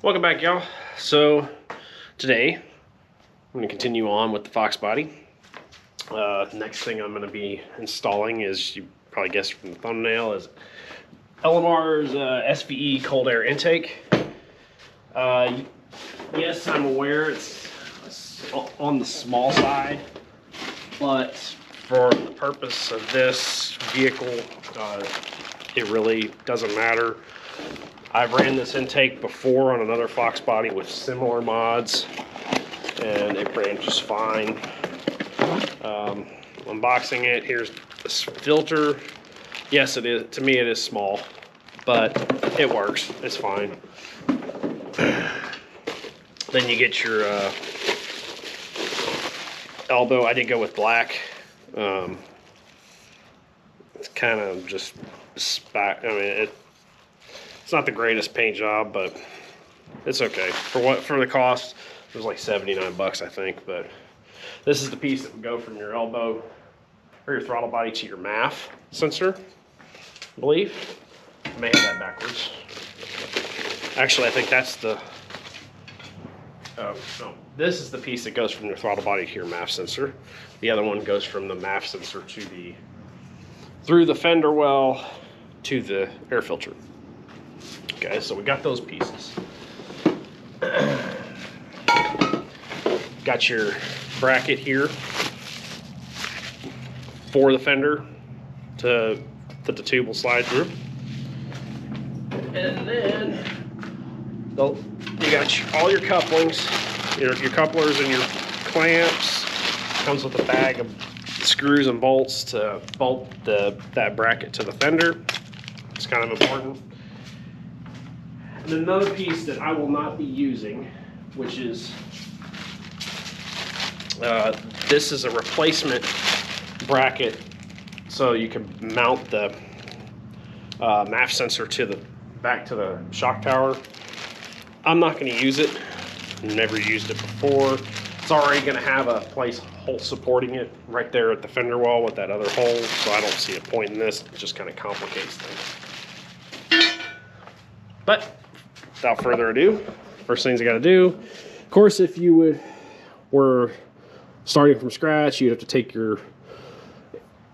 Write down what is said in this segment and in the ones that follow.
Welcome back, y'all. So today I'm going to continue on with the Fox body. Next thing I'm going to be installing, is, you probably guessed from the thumbnail, is LMR's SVE cold air intake. Yes, I'm aware it's on the small side, but for the purpose of this vehicle, it really doesn't matter. I've ran this intake before on another Fox body with similar mods, and it ran just fine. Unboxing it, here's this filter. Yes, it is. To me, it is small, but it works. It's fine. Then you get your elbow. I did go with black. It's kind of just it's not the greatest paint job, but it's okay. For the cost, it was like 79 bucks, I think. But this is the piece that would go from your elbow or your throttle body to your MAF sensor, I believe. I may have that backwards. Actually, I think that's the... Oh, no. This is the piece that goes from your throttle body to your MAF sensor. The other one goes from the MAF sensor to through the fender well to the air filter. Okay, so we got those pieces. Got your bracket here for the fender that the tube will slide through. And then you got all your couplings, your couplers and your clamps. Comes with a bag of screws and bolts to bolt that bracket to the fender. It's kind of important. And another piece that I will not be using, which is this is a replacement bracket, so you can mount the MAF sensor back to the shock tower. I'm not going to use it. Never used it before. It's already going to have a hole supporting it right there at the fender wall with that other hole, so I don't see a point in this. It just kind of complicates things. But without further ado, first things I got to do, of course, if you were starting from scratch, you'd have to take your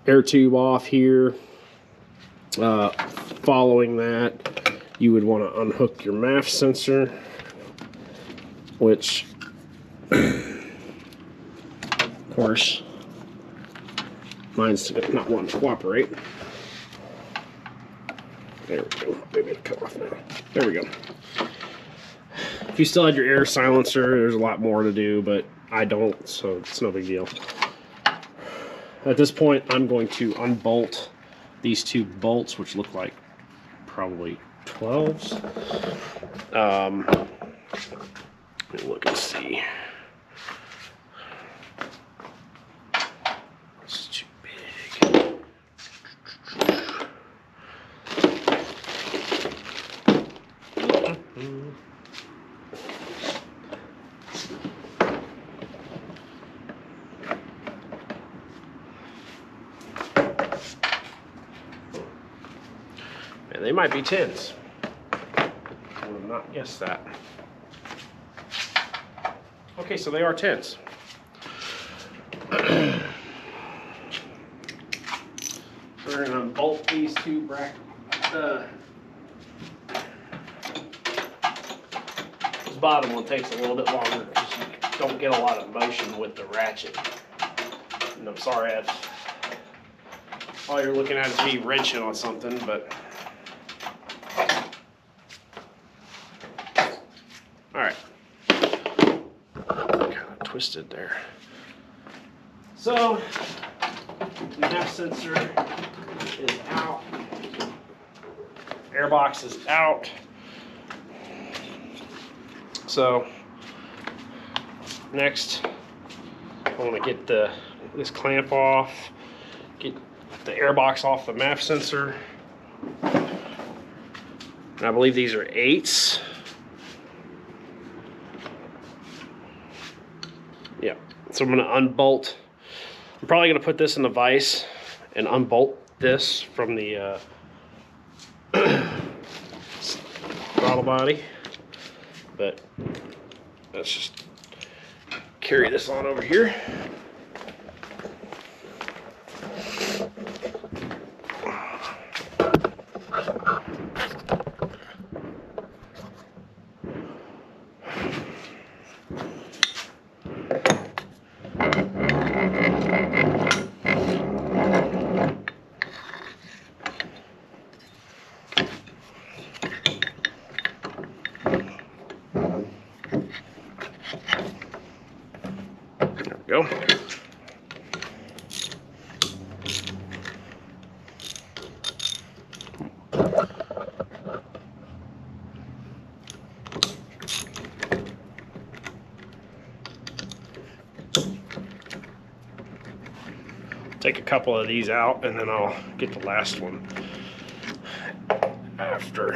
air tube off here. Following that, you would want to unhook your MAF sensor, which, of course, mine's not wanting to cooperate. There we go. Maybe it'll come off now. There we go. If you still had your air silencer, there's a lot more to do, but I don't, so it's no big deal. At this point, I'm going to unbolt these two bolts, which look like probably 12s. Let me look and see. It's too big. And they might be 10s. I would have not guessed that. Okay, so they are 10s. We're going to unbolt these two brackets. This bottom one takes a little bit longer because you don't get a lot of motion with the ratchet. And I'm sorry, all you're looking at is me wrenching on something, but all right. Kind of twisted there. So the MAF sensor is out. Airbox is out. So next, I want to get this clamp off, get the airbox off the MAF sensor. And I believe these are 8s. Yeah, so I'm going to unbolt. I'm probably going to put this in the vise and unbolt this from the throttle body. But let's just carry this on over here. Go. Take a couple of these out and then I'll get the last one after.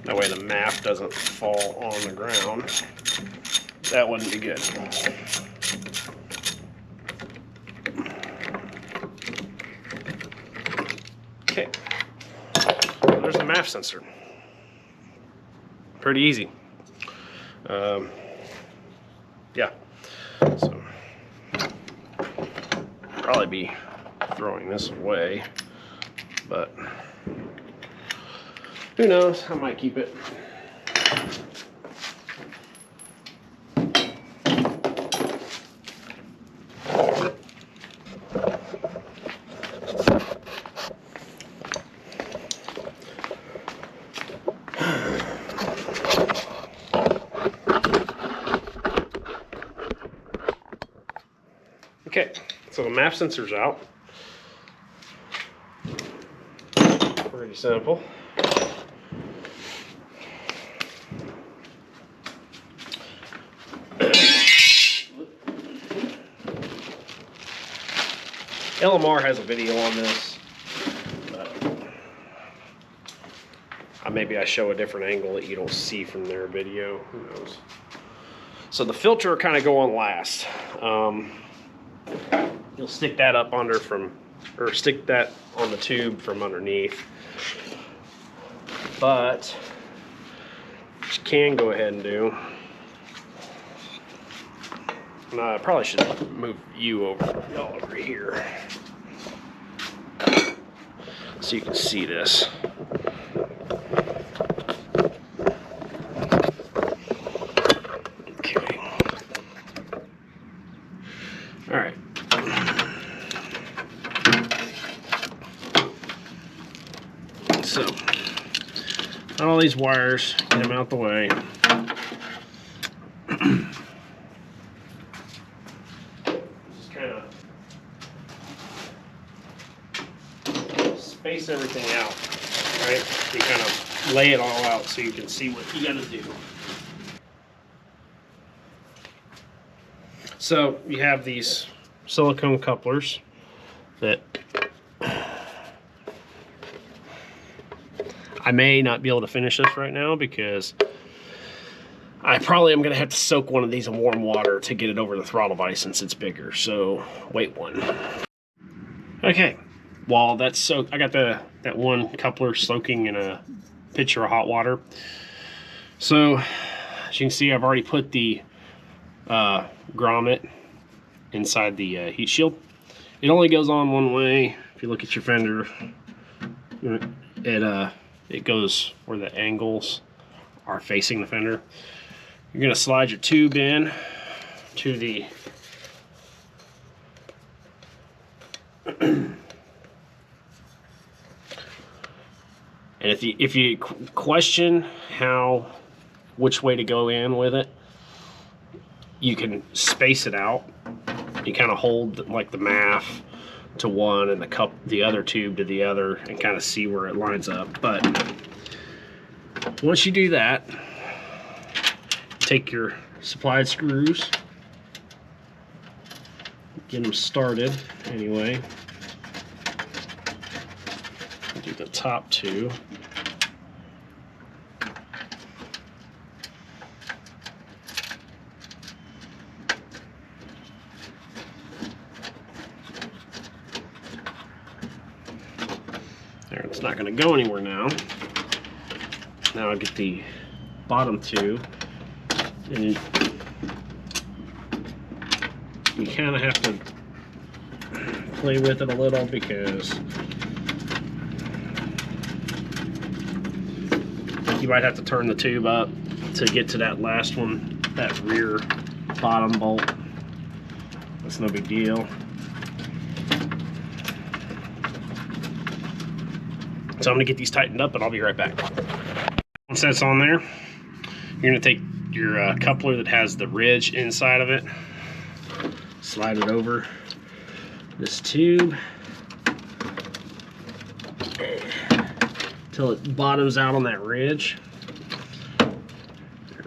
That way the MAF doesn't fall on the ground. That wouldn't be good. Okay, there's the MAF sensor. Pretty easy. Yeah, so probably be throwing this away, but who knows, I might keep it. Okay, so the MAF sensor's out. Pretty simple. LMR has a video on this, but maybe I show a different angle that you don't see from their video, who knows. So the filter will kind of go on last. You'll stick that up under or stick that on the tube from underneath. But what you can go ahead and do, and I probably should move you over here so you can see this. Okay. All right. So, all these wires, get them out the way. Just kind of space everything out, right? You kind of lay it all out so you can see what you got to do. So you have these silicone couplers that I may not be able to finish this right now because I probably am going to have to soak one of these in warm water to get it over the throttle body since it's bigger. So wait one. Okay, while that's soaked, I got that one coupler soaking in a pitcher of hot water. So as you can see, I've already put the grommet inside the heat shield. It only goes on one way. If you look at your fender, it goes where the angles are facing the fender. You're going to slide your tube in to the and if you question which way to go in with it, you can space it out. You kind of hold like the MAF to one and the other tube to the other and kind of see where it lines up. But once you do that, take your supplied screws, get them started anyway. Do the top two. It's not going to go anywhere now. Now I'll get the bottom two, and you kind of have to play with it a little because you might have to turn the tube up to get to that last one, that rear bottom bolt. That's no big deal. So I'm going to get these tightened up and I'll be right back. Once that's on there, you're going to take your coupler that has the ridge inside of it, slide it over this tube till it bottoms out on that ridge. There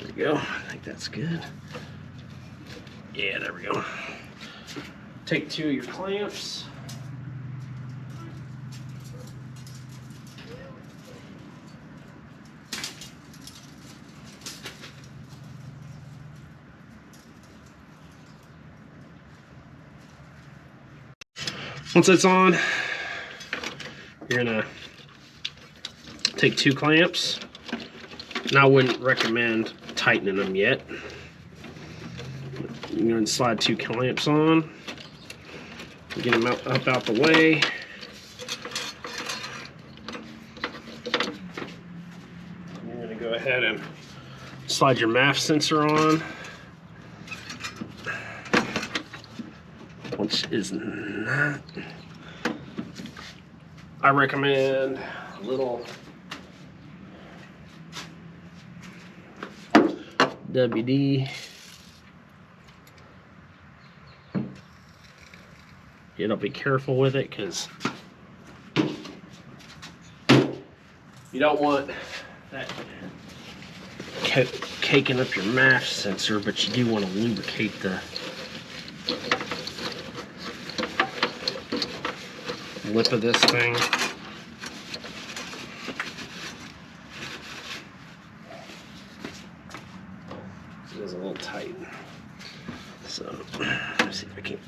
we go. I think that's good. Yeah, there we go. Take two of your clamps. Once it's on, you're gonna take two clamps. Now I wouldn't recommend tightening them yet. You're gonna slide two clamps on, get them up out the way. You're gonna go ahead and slide your MAF sensor on, which is not. I recommend a little WD. You know, be careful with it because you don't want that caking up your MAF sensor, but you do want to lubricate the lip of this thing. It is a little tight. So let's see if I can.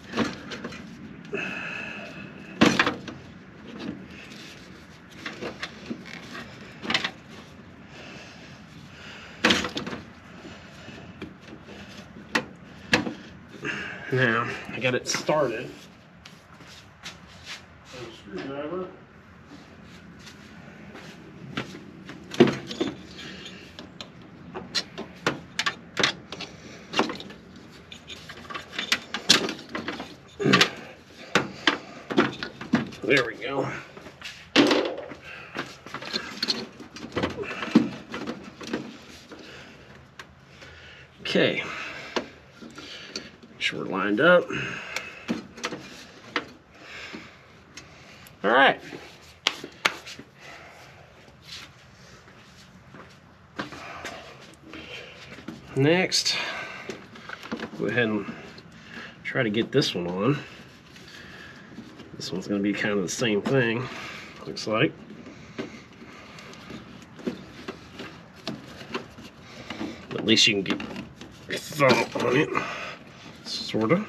Now I got it started. Screwdriver. There we go. Okay. Make sure we're lined up. All right. Next, go ahead and try to get this one on. This one's going to be kind of the same thing, looks like. At least you can get your thumb on it, sort of.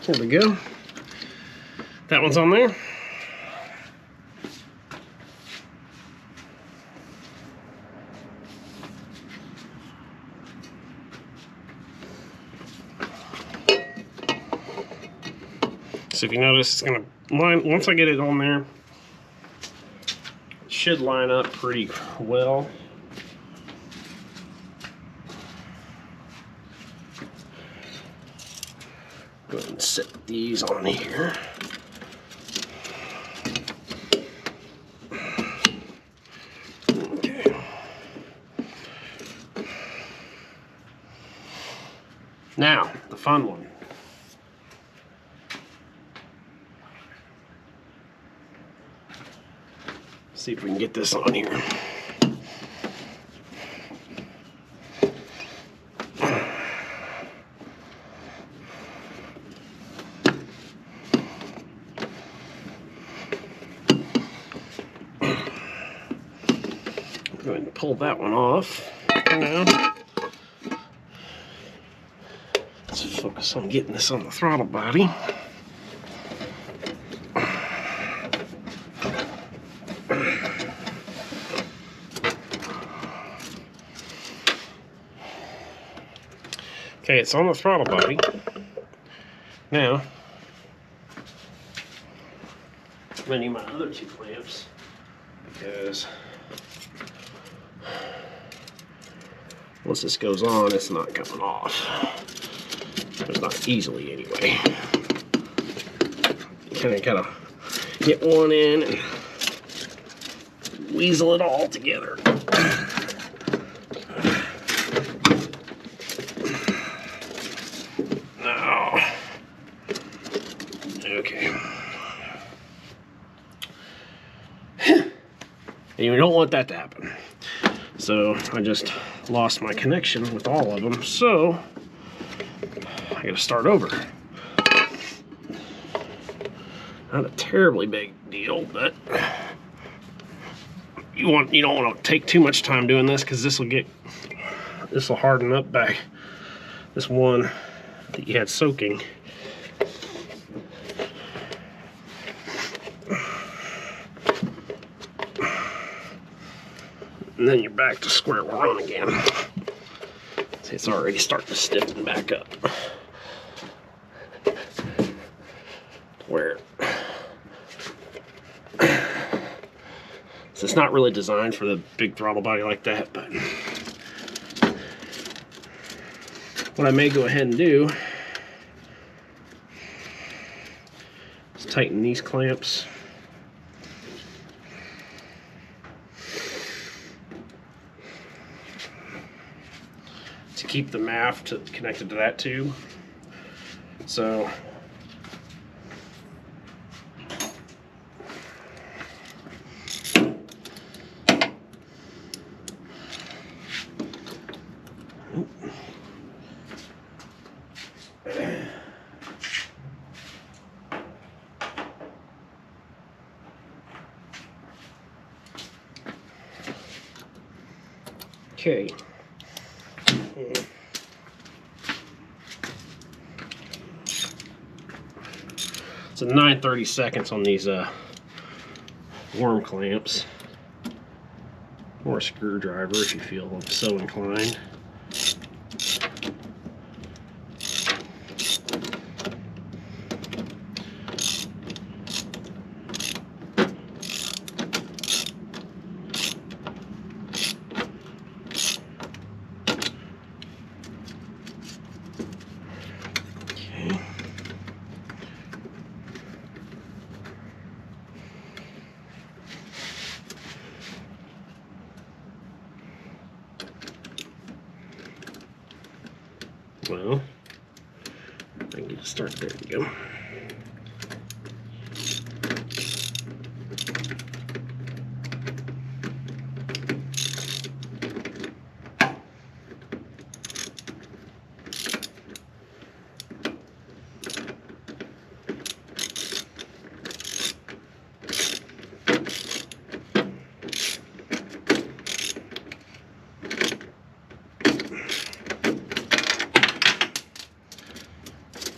There we go. That one's on there. So if you notice, it's gonna line, once I get it on there, it should line up pretty well. Go ahead and set these on here. Now, the fun one. See if we can get this on here. Go ahead and pull that one off for now. Let's focus on getting this on the throttle body. Okay, it's on the throttle body. Now, I'm gonna need my other two clamps because once this goes on, it's not coming off. It's not easily anyway. Kind of gotta get one in and weasel it all together. Now, okay. And you don't want that to happen. So I just lost my connection with all of them, so I gotta start over. Not a terribly big deal, but you don't want to take too much time doing this because this will harden up back this one that you had soaking. And then you're back to square one again. See, it's already starting to stiffen back up. Where so it's not really designed for the big throttle body like that, but what I may go ahead and do is tighten these clamps. To keep the MAF connected to that tube. So okay. So 9/32 on these worm clamps, or a screwdriver if you feel so inclined. Well, I can get it started. There we go.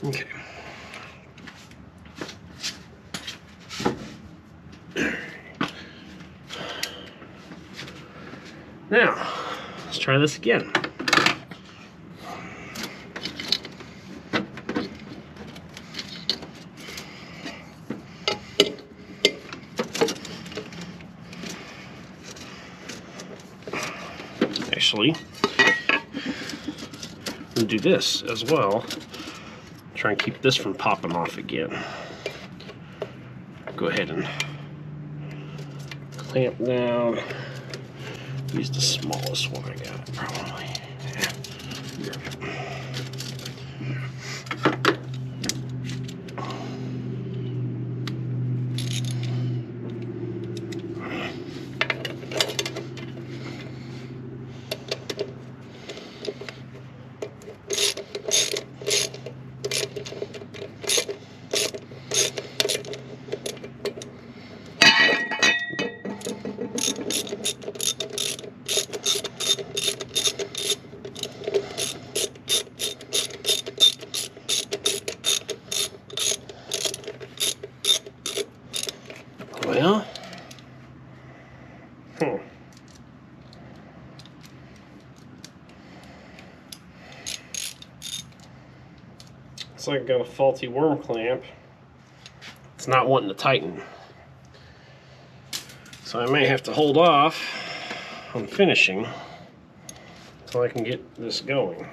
Okay. Now, let's try this again. Actually, we'll do this as well. Try and keep this from popping off again. Go ahead and clamp down. Use the smallest one I got, probably. Yeah. Well, It's like I got a faulty worm clamp. It's not wanting to tighten. So I may have to hold off on finishing until I can get this going.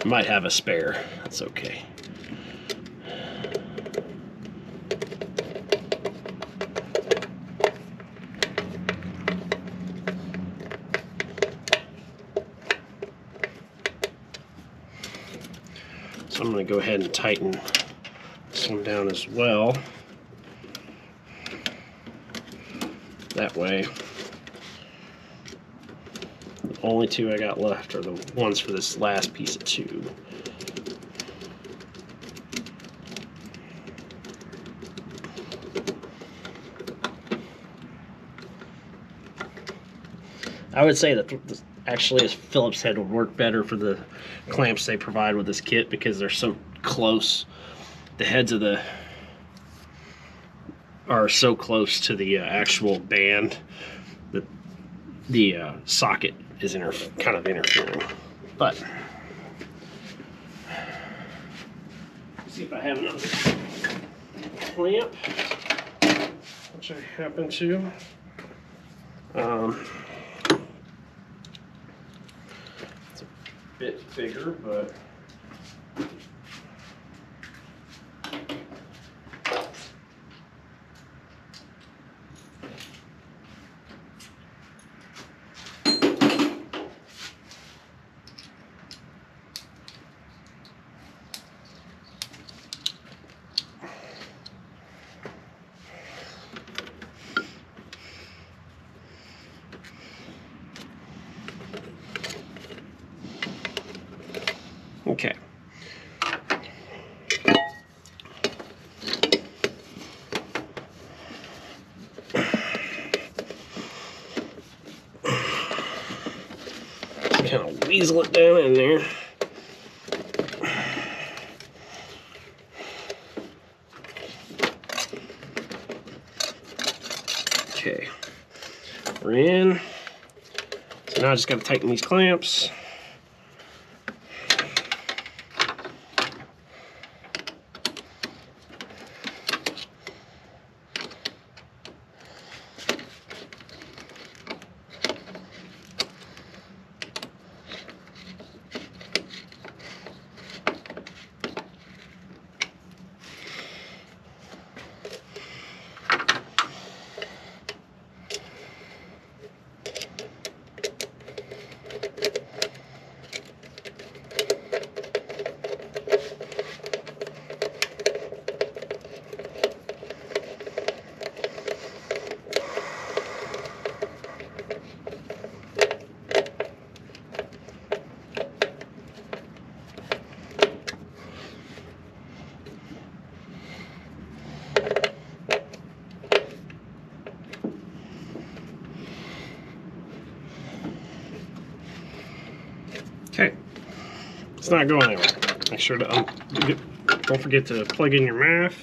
Might have a spare. That's okay. So I'm going to go ahead and tighten this one down as well. That way, the only two I got left are the ones for this last piece of tube. I would say that actually this Phillips head would work better for the clamps they provide with this kit because they're so close. The heads of the are so close to the actual band that the socket is kind of interfering. But let's see if I have another clamp, which I happen to. It's a bit bigger, but okay. Kind of weasel it down in there. Okay, we're in. So now I just got to tighten these clamps. Okay, it's not going anywhere. Make sure to don't forget to plug in your MAF.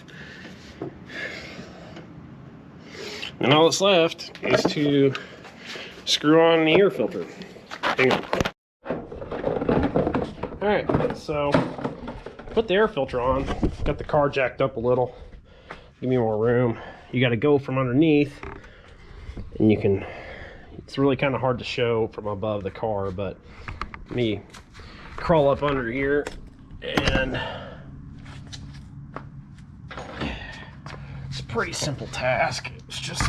And all that's left is to screw on the air filter. Hang on. Alright, so put the air filter on. Got the car jacked up a little. Give me more room. you got to go from underneath, and you can, it's really kind of hard to show from above the car, but let me crawl up under here, and it's a pretty simple task. It's just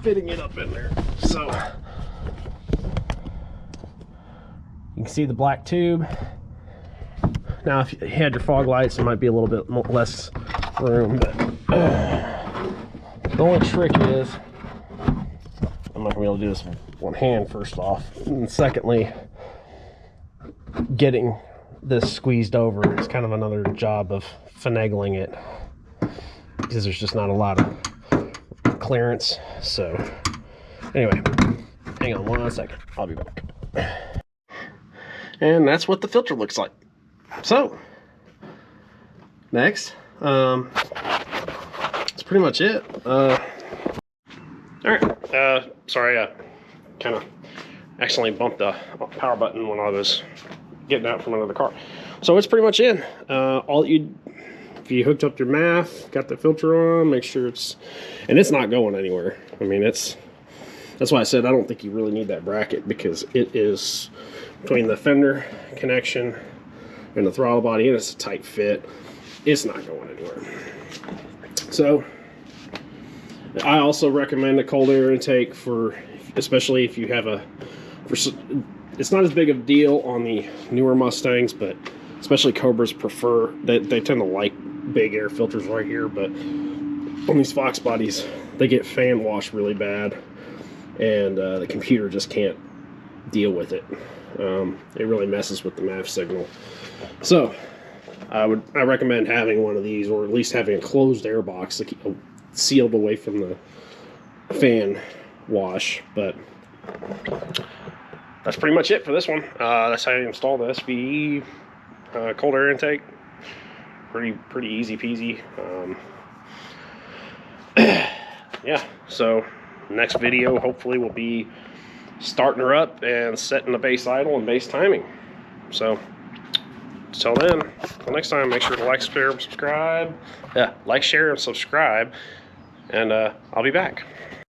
fitting it up in there. So you can see the black tube. Now if you had your fog lights, it might be a little bit less room, but the only trick is, I'm not gonna be able to do this with one hand, first off, and secondly, getting this squeezed over is kind of another job of finagling it, because there's just not a lot of clearance. So anyway, hang on 1 second, I'll be back. And that's what the filter looks like. So next, that's pretty much it. All right, sorry, I kind of accidentally bumped the power button when I was getting out from under the car. So it's pretty much in. If you hooked up your MAF, got the filter on, make sure it's not going anywhere. I mean, that's why I said I don't think you really need that bracket, because it is between the fender connection and the throttle body, and it's a tight fit. It's not going anywhere. So I also recommend a cold air intake for, especially if you have it's not as big of a deal on the newer Mustangs, but especially Cobras prefer, they tend to like big air filters right here, but on these Fox bodies, they get fan wash really bad, and the computer just can't deal with it. It really messes with the MAF signal. So I recommend having one of these, or at least having a closed air box to keep sealed away from the fan wash. But that's pretty much it for this one. That's how you install the SVE cold air intake. Pretty easy peasy. Yeah, so next video hopefully will be starting her up and setting the base idle and base timing. So until then, until next time, make sure to like, share, and subscribe. Yeah, like, share, and subscribe, and I'll be back.